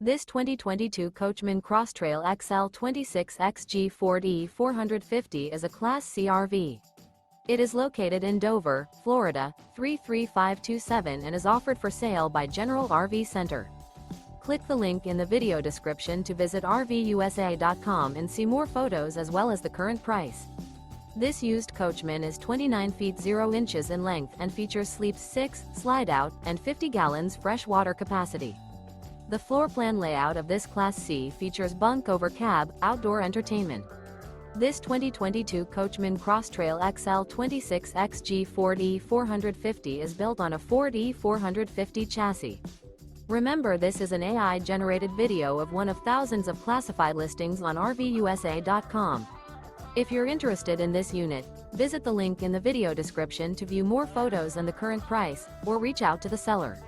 This 2022 Coachmen Cross Trail XL 26XG Ford E450 is a Class C RV. It is located in Dover, Florida, 33527 and is offered for sale by General RV Center. Click the link in the video description to visit RVUSA.com and see more photos as well as the current price. This used Coachman is 29 feet 0 inches in length and features sleeps 6, slide-out, and 50 gallons fresh water capacity. The floor plan layout of this Class C features bunk over cab, outdoor entertainment. This 2022 Coachmen Cross Trail XL 26XG Ford E450 is built on a Ford E450 chassis. Remember, this is an AI-generated video of one of thousands of classified listings on RVUSA.com. If you're interested in this unit, visit the link in the video description to view more photos and the current price, or reach out to the seller.